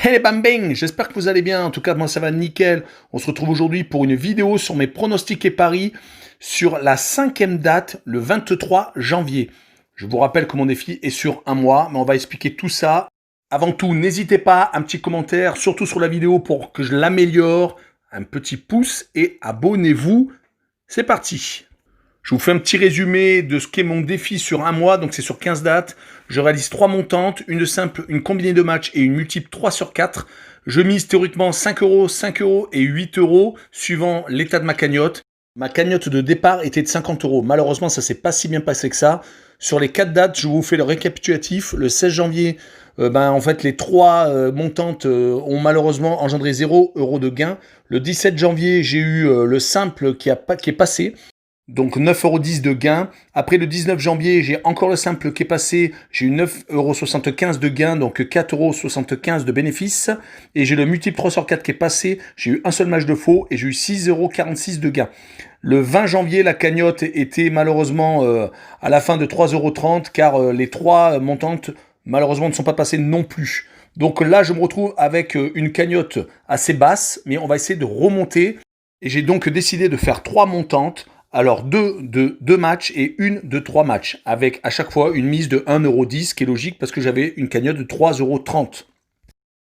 Hey bam bang, j'espère que vous allez bien, en tout cas moi ça va nickel. On se retrouve aujourd'hui pour une vidéo sur mes pronostics et paris sur la 5e date, le 23 janvier. Je vous rappelle que mon défi est sur un mois, mais on va expliquer tout ça. Avant tout, n'hésitez pas, un petit commentaire, surtout sur la vidéo pour que je l'améliore, un petit pouce et abonnez-vous. C'est parti. Je vous fais un petit résumé de ce qu'est mon défi sur un mois, donc c'est sur 15 dates. Je réalise 3 montantes, une simple, une combinée de matchs et une multiple 3 sur 4. Je mise théoriquement 5 euros, 5 euros et 8 euros suivant l'état de ma cagnotte. Ma cagnotte de départ était de 50 euros. Malheureusement, ça s'est pas si bien passé que ça. Sur les 4 dates, je vous fais le récapitulatif. Le 16 janvier, en fait, les 3 montantes ont malheureusement engendré 0 euros de gain. Le 17 janvier, j'ai eu le simple qui est passé. Donc 9,10 € de gain. Après le 19 janvier, j'ai encore le simple qui est passé. J'ai eu 9,75 € de gain, donc 4,75 € de bénéfice. Et j'ai le multiple 3 sur 4 qui est passé. J'ai eu un seul match de faux et j'ai eu 6,46 € de gain. Le 20 janvier, la cagnotte était malheureusement à la fin de 3,30 € car les 3 montantes malheureusement ne sont pas passées non plus. Donc là, je me retrouve avec une cagnotte assez basse, mais on va essayer de remonter. Et j'ai donc décidé de faire 3 montantes. Alors 2 de 2 matchs et une de 3 matchs, avec à chaque fois une mise de 1,10 €, qui est logique parce que j'avais une cagnotte de 3,30 €.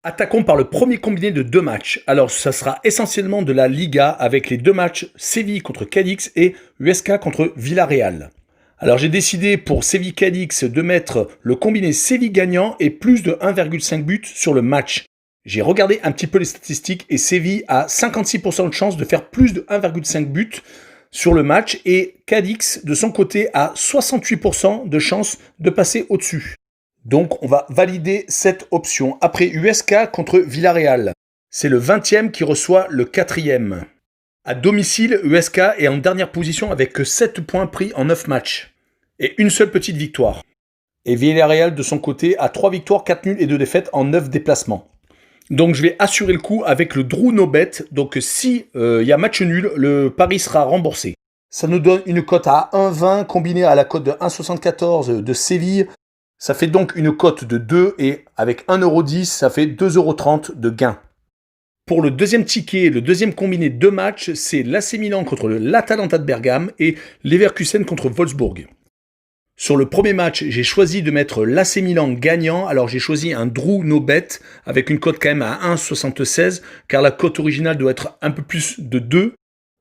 Attaquons par le premier combiné de 2 matchs. Alors ça sera essentiellement de la Liga avec les 2 matchs Séville contre Cadix et USK contre Villarreal. Alors j'ai décidé pour Séville-Cadix de mettre le combiné Séville gagnant et plus de 1,5 buts sur le match. J'ai regardé un petit peu les statistiques et Séville a 56% de chance de faire plus de 1,5 buts sur le match et Cadix, de son côté, a 68% de chance de passer au-dessus. Donc, on va valider cette option. Après, USK contre Villarreal. C'est le 20e qui reçoit le 4e. À domicile, USK est en dernière position avec que 7 points pris en 9 matchs. Et une seule petite victoire. Et Villarreal, de son côté, a 3 victoires, 4 nuls et 2 défaites en 9 déplacements. Donc je vais assurer le coup avec le Drew No Bet. Donc si y a match nul, le pari sera remboursé. Ça nous donne une cote à 1,20 combinée à la cote de 1,74 de Séville. Ça fait donc une cote de 2 et avec 1,10 €, ça fait 2,30 € de gain. Pour le deuxième ticket, le deuxième combiné de 2 matchs, c'est l'AC Milan contre l'Atalanta de Bergame et Leverkusen contre Wolfsburg. Sur le premier match, j'ai choisi de mettre l'AC Milan gagnant. Alors j'ai choisi un Drew No Bet avec une cote quand même à 1,76 car la cote originale doit être un peu plus de 2.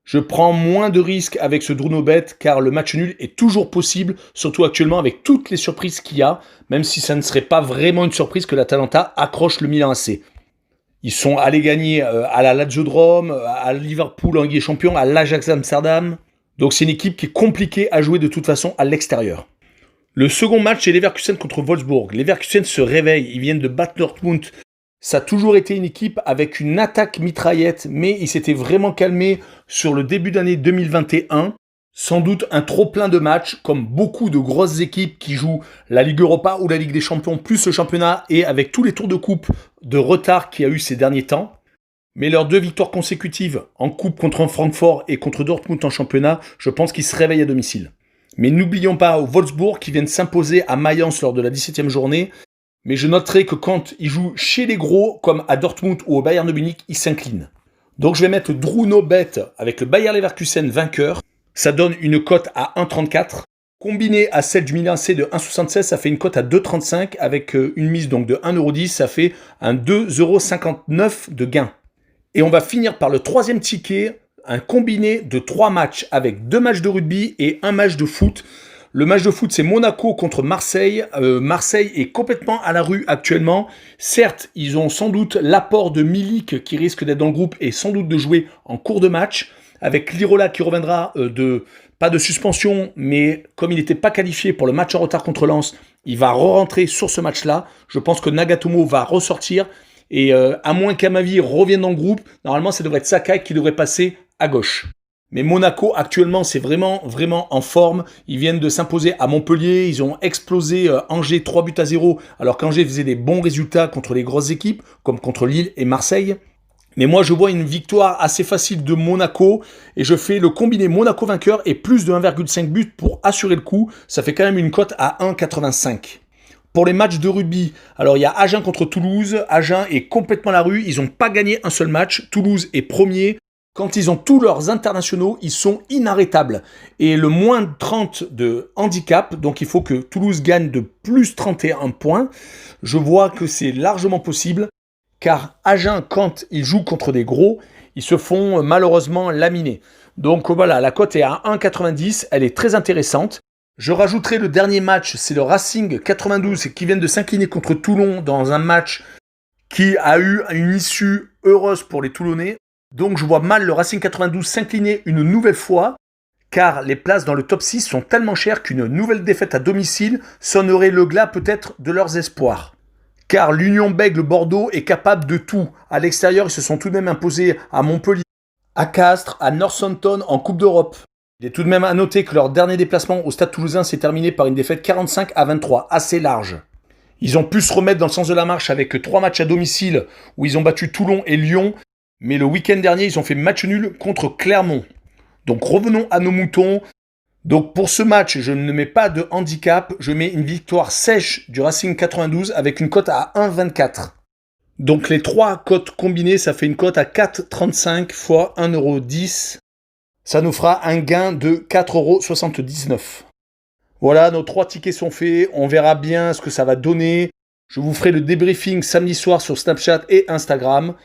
Je prends moins de risques avec ce Drew No Bet car le match nul est toujours possible, surtout actuellement avec toutes les surprises qu'il y a, même si ça ne serait pas vraiment une surprise que l'Atalanta accroche le Milan AC. Ils sont allés gagner à la Lazio de Rome, à Liverpool en Ligue des Champions, à l'Ajax Amsterdam. Donc c'est une équipe qui est compliquée à jouer de toute façon à l'extérieur. Le second match, c'est Leverkusen contre Wolfsburg. Leverkusen se réveille, ils viennent de battre Dortmund. Ça a toujours été une équipe avec une attaque mitraillette, mais il s'était vraiment calmé sur le début d'année 2021. Sans doute un trop-plein de matchs, comme beaucoup de grosses équipes qui jouent la Ligue Europa ou la Ligue des Champions, plus le championnat, et avec tous les tours de coupe de retard qu'il y a eu ces derniers temps. Mais leurs 2 victoires consécutives en coupe contre Francfort et contre Dortmund en championnat, je pense qu'ils se réveillent à domicile. Mais n'oublions pas Wolfsburg qui viennent s'imposer à Mayence lors de la 17e journée. Mais je noterai que quand ils jouent chez les gros, comme à Dortmund ou au Bayern de Munich, ils s'inclinent. Donc je vais mettre Drew No Bet avec le Bayer Leverkusen vainqueur. Ça donne une cote à 1,34. Combiné à celle du Milan AC de 1,76, ça fait une cote à 2,35. Avec une mise donc de 1,10 €, ça fait un 2,59 € de gain. Et on va finir par le troisième ticket. Un combiné de 3 matchs avec 2 matchs de rugby et 1 match de foot. Le match de foot, c'est Monaco contre Marseille. Marseille est complètement à la rue actuellement. Certes, ils ont sans doute l'apport de Milik qui risque d'être dans le groupe et sans doute de jouer en cours de match. Avec Lirola qui reviendra pas de suspension, mais comme il n'était pas qualifié pour le match en retard contre Lens, il va re-rentrer sur ce match-là. Je pense que Nagatomo va ressortir. Et à moins qu'Amavi revienne dans le groupe, normalement, ça devrait être Sakai qui devrait passer à gauche. Mais Monaco, actuellement, c'est vraiment en forme. Ils viennent de s'imposer à Montpellier. Ils ont explosé Angers 3-0, alors qu'Angers faisait des bons résultats contre les grosses équipes, comme contre Lille et Marseille. Mais moi, je vois une victoire assez facile de Monaco. Et je fais le combiné Monaco vainqueur et plus de 1,5 but pour assurer le coup. Ça fait quand même une cote à 1,85. Pour les matchs de rugby, alors il y a Agen contre Toulouse. Agen est complètement à la rue. Ils n'ont pas gagné un seul match. Toulouse est premier. Quand ils ont tous leurs internationaux, ils sont inarrêtables. Et le moins de 30 de handicap, donc il faut que Toulouse gagne de plus 31 points. Je vois que c'est largement possible, car Agen, quand ils jouent contre des gros, ils se font malheureusement laminer. Donc voilà, la cote est à 1,90, elle est très intéressante. Je rajouterai le dernier match, c'est le Racing 92 qui vient de s'incliner contre Toulon dans un match qui a eu une issue heureuse pour les Toulonnais. Donc je vois mal le Racing 92 s'incliner une nouvelle fois, car les places dans le top 6 sont tellement chères qu'une nouvelle défaite à domicile sonnerait le glas peut-être de leurs espoirs. Car l'Union Bègles Bordeaux est capable de tout. À l'extérieur, ils se sont tout de même imposés à Montpellier, à Castres, à Northampton en Coupe d'Europe. Il est tout de même à noter que leur dernier déplacement au Stade Toulousain s'est terminé par une défaite 45-23, assez large. Ils ont pu se remettre dans le sens de la marche avec 3 matchs à domicile où ils ont battu Toulon et Lyon, mais le week-end dernier, ils ont fait match nul contre Clermont. Donc revenons à nos moutons. Donc pour ce match, je ne mets pas de handicap, je mets une victoire sèche du Racing 92 avec une cote à 1,24. Donc les 3 cotes combinées, ça fait une cote à 4,35 fois 1,10 €. Ça nous fera un gain de 4,79 €. Voilà, nos 3 tickets sont faits, on verra bien ce que ça va donner. Je vous ferai le débriefing samedi soir sur Snapchat et Instagram.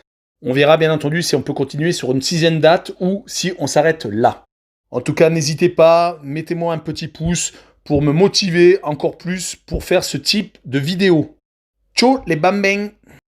On verra bien entendu si on peut continuer sur une 6e date ou si on s'arrête là. En tout cas, n'hésitez pas, mettez-moi un petit pouce pour me motiver encore plus pour faire ce type de vidéo. Ciao les bambins!